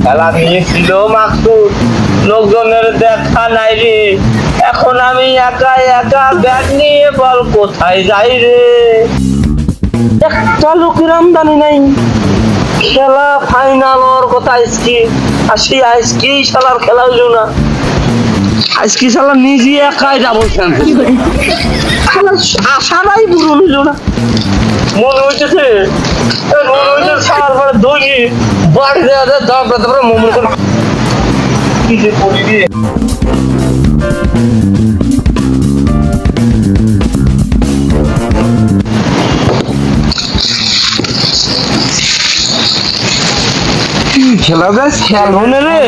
খেলা নিয়েছিল মাকসুদ, লোকজনের দেখা নাই রে। এখন আমি একা একা ব্যাট নিয়ে বল কোথায় যাই রে। একটা লোকের আমদানি নাই। খেলা ফাইনাল ওর কথা আজকে আসি, আজকে শালার খেলা হইল না। আজকে শালা নিজে একাই যাবো, আশারাই পূরণ হইল না। মনে হইতেছে সার পরে দৌড়ি বাড়ি দেওয়া তারপরে মোমন করে কি যে করি রে। খেলা যায় খেলবনে রে।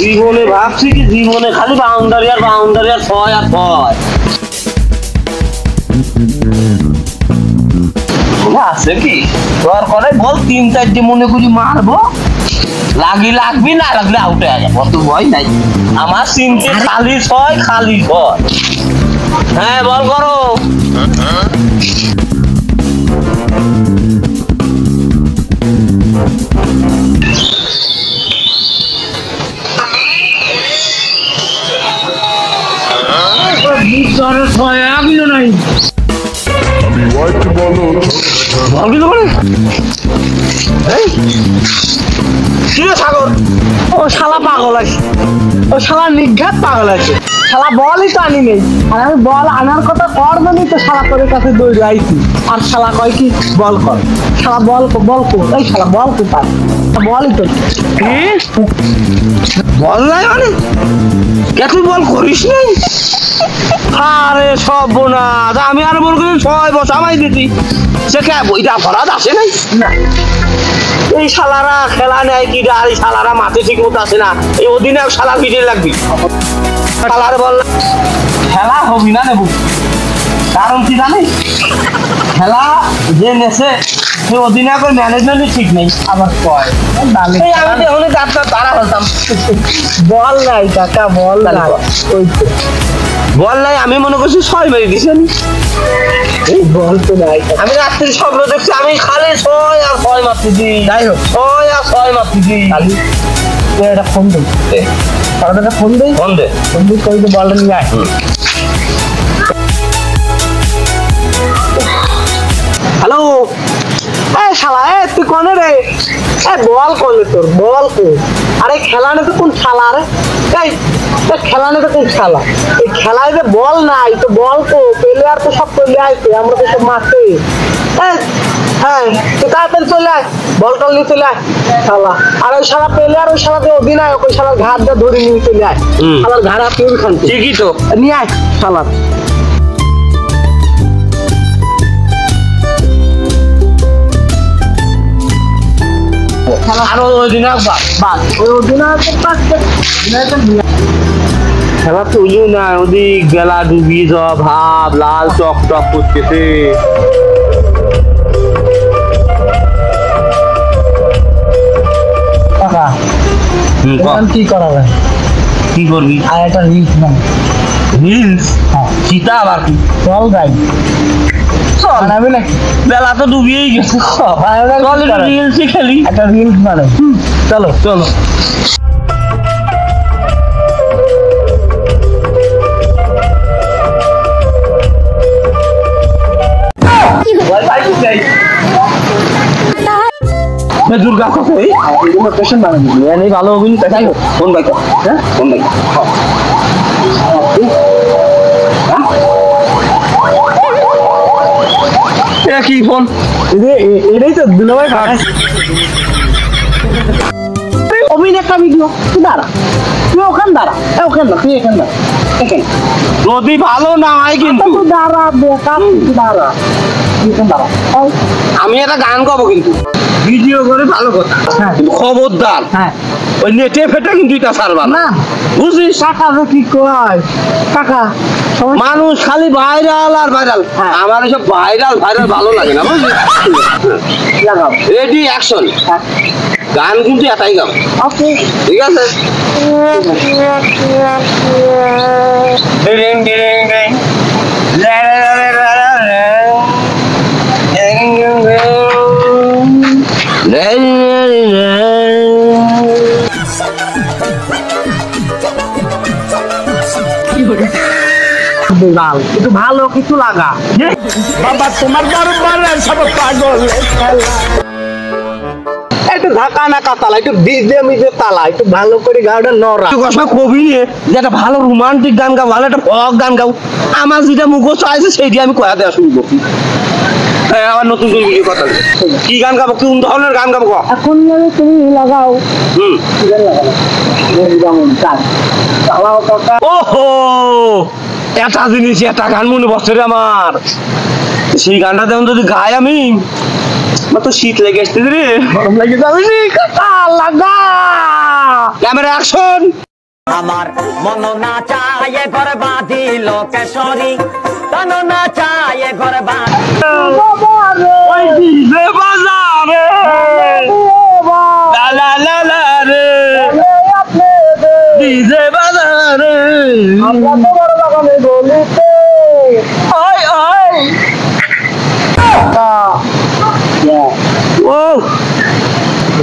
জীবনে ভাবছি কি জীবনে খালি বাউন্ডারি আর বাউন্ডারি আর ছয় আর ছয় আছে কি তোর করে বল 3-4 মনে করি মারবো, লাগবি না লাগলে আউটে আয়, অত ভয় নাই আমার। চিনতে খালি ছয় খালি ছয়। হ্যাঁ বল করো। নাই সাগর ও শালা পাগল আছে, ও শালা নিঘাত পাগল আছে। শালা বলই তো আনি নেই, আর আমি বল আনার কথা কর জানি তো শালা তোর কাছে দৌড়ে আইছি। আর শালা কয় কি বল কর, শালা বল বল কর, এই শালা বল কোথায়, বলই তো বল নাই মানে কে তুই বল করিস নাই। আরে সব বোনা আমি আর বল করি 6 বছর আমায় দিতি, সে কে বইটা ভরা আসে নাই না। এই শালারা খেলা নেয় কি আর এই শালারা মাঠে ঠিক মতো আসে না। এই অধিনায়ক শালার পিঠে লাগবি, শালারে বল খেলা হবি না নেব। কারণ কি জানিস, খেলা যে নেছে সে অধিনায়কের ম্যানেজমেন্টই ঠিক নেই। আবার কয় আমি এখন তারা বলতাম বল নাই কাকা, বল নাই, বল নাই। আমি মনে করছি 6 মেরে দিছেন, বল তো নাই। আমি রাত্রি স্বপ্ন দেখছি আমি খালি 6 আর 6 মারতেছি। যাই হোক 6 আর 6 মারতেছি। একটা ফোন দেই, ফোন দেই, ফোন দে, ফোন দিয়ে কই বলটা নিয়ে আয়। হ্যালো শালা তুই কনে রে? বল কনে তোর, বল কই? আরে খেলা নেই তো কোন শালা রে? এই খেলা নেই তো কোন শালা? এই খেলায় যে বল নাই তো বল কো? প্লেয়ার তো সব চলে আসছে, আমরা তো সব মারতে। হ্যাঁ তুই তাড়াতাড়ি চলে আয়, বল টল নিয়ে চলে আয় শালা। আর ওই শালা প্লেয়ার, ওই শালা যে অধিনায়ক, ওই শালার ঘাট দিয়ে ধরে নিয়ে চলে আয়। শালার ঘাড়া তুই খান ঠিকই তো, নিয়ে আয় শালা। আর ওই অধিনায়ক বাদ, ওই অধিনায়কের পাশে খেলা তুলিও না। ওদিক বেলা ডুবিয়ে যাওয়া ভাব, লাল চক টক করতেছে। কি করা যায়, কি করবি? আর একটা রিলস না, রিলস সীতা আবার কি চল যাই চল আমি নাকি বেলা তো ডুবিয়েই গেছে, রিলসই খেলি, একটা রিলস মানে। চলো চলো দুর্গা ভালো অভিনেতা। যাই হোক কোন বাইক, হ্যাঁ কোন বাইক কি ফোন এটাই তো দুলাভাই অভিনেতা ভিডিও। তুই দাঁড়া, তুই ওখান দাঁড়া, ওখান না তুই এখান দাঁড়া। যদি ভালো না হয় কিন্তু দাঁড়া, বেকার দাঁড়া, দাঁড়া। আমি একটা গান গাবো কিন্তু ভিডিও করে, ভালো কথা। খবরদার ওই নেটে ফেটে কিন্তু এটা ছাড়বা না, বুঝিস? টাকা কি কয় টাকা, মানুষ খালি ভাইরাল আর ভাইরাল। আমার এসব ভাইরাল ভাইরাল ভালো লাগে না, বুঝলি? রেডি অ্যাকশন, গান কিন্তু এটাই গাও, ঠিক আছে? একটু ভালো কিছু লাগা বাবা তোমার দরবারে সব পাগল একটু ঢাকা নাকা তালা একটু ডিজে মিজে তালা একটু ভালো করে গাওটা নড়া কথা কবি নিয়ে যে একটা ভালো রোমান্টিক গান গাও ভালো একটা ফক গান গাও আমার যেটা মুখস্থ আছে সেইটি আমি কয়া দেওয়া শুরু করছি আবার নতুন করে ভিডিও কথা কি গান গাবো কোন ধরনের গান গাবো এখন তুমি লাগাও ওহো একটা জিনিস একটা গান মনে বসছে রে আমার সেই গানটা যেমন যদি গাই আমি আমার তো শীত লেগে আসছে রে গরম লেগে যাবে লাগা ক্যামেরা অ্যাকশন আমার মন না চায় ঘর বাঁধিল কেশরী তন না চায় ঘর ওই ডিজে বাজারে লা লা লা লা রে ডিজে বাজারে আমরা তো বড় বাগানে বলিতে ওই ওই ও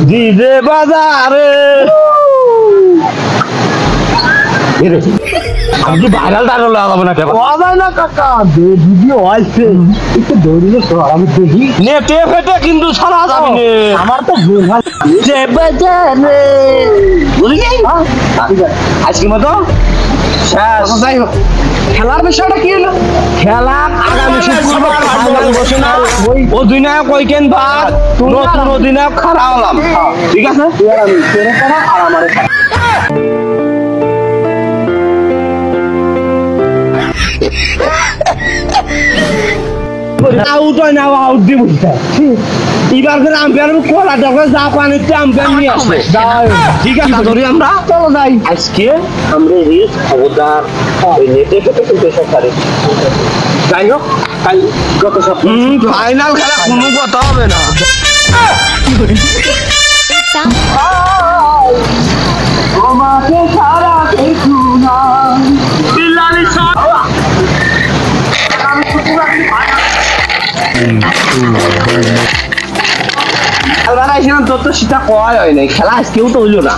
ডিজে বাজারে আমি ভাইরাল টাইরাল লাগাবো না কেন বাজায় না কাকা ভিডিও আছে একটু দৌড়িয়ে তো আমি দেখি নেটে ফেটে কিন্তু ছাড়া যাবে না আমার তো বোঝা ডিজে বাজারে বুঝলি আজকের মতো শেষ যাই হোক খেলার বিষয়টা কি হলো খেলা আগামী শুক্রবার ফাইনাল ঘোষণা অধিনায়ক ওইকেন বাদ নতুন অধিনায়ক খাড়া হলাম ঠিক আছে আমি তেরে করা আর আমার আউট হয় না আউট দিব এবার করে আম্পায়ার কোলা দেখো যা পানিতে আম্পায়ার নিয়ে আসবে ঠিক আছে ধরি আমরা চলো যাই আজকে আমরা রিস্ক খবরদার ওই নেটে ফেটে কিন্তু এসব পারে যাই হোক কাল গত সপ্তাহ ফাইনাল খেলা কোনো কথা হবে না তোমাকে সারা কিছু না বিল্লালি তোর তো সেটা কয় হয় নাই খেলা আজকেও তো হইলো না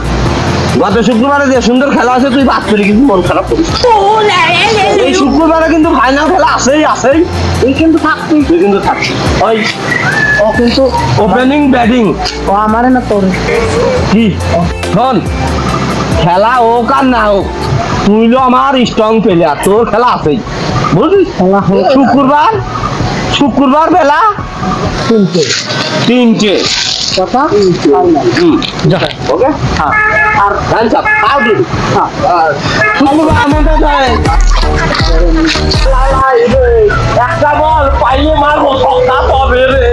গত শুক্রবারে যে সুন্দর খেলা আছে তুই বাদ করে কিন্তু মন খারাপ করিস এই শুক্রবারে কিন্তু ফাইনাল খেলা আছেই তুই কিন্তু থাকবি তুই কিন্তু থাকছিস ওই ও কিন্তু ওপেনিং ব্যাটিং ও আমারে না তোর কি শোন খেলা হোক আর না হোক তুই লো আমার স্ট্রং প্লেয়ার তোর খেলা আছেই বুঝলি খেলা হোক শুক্রবার বেলা 3টে কথা ওকে হ্যাঁ আর hands up out it একটা বল পাইলে মারবো সপ্তাহ তবে রে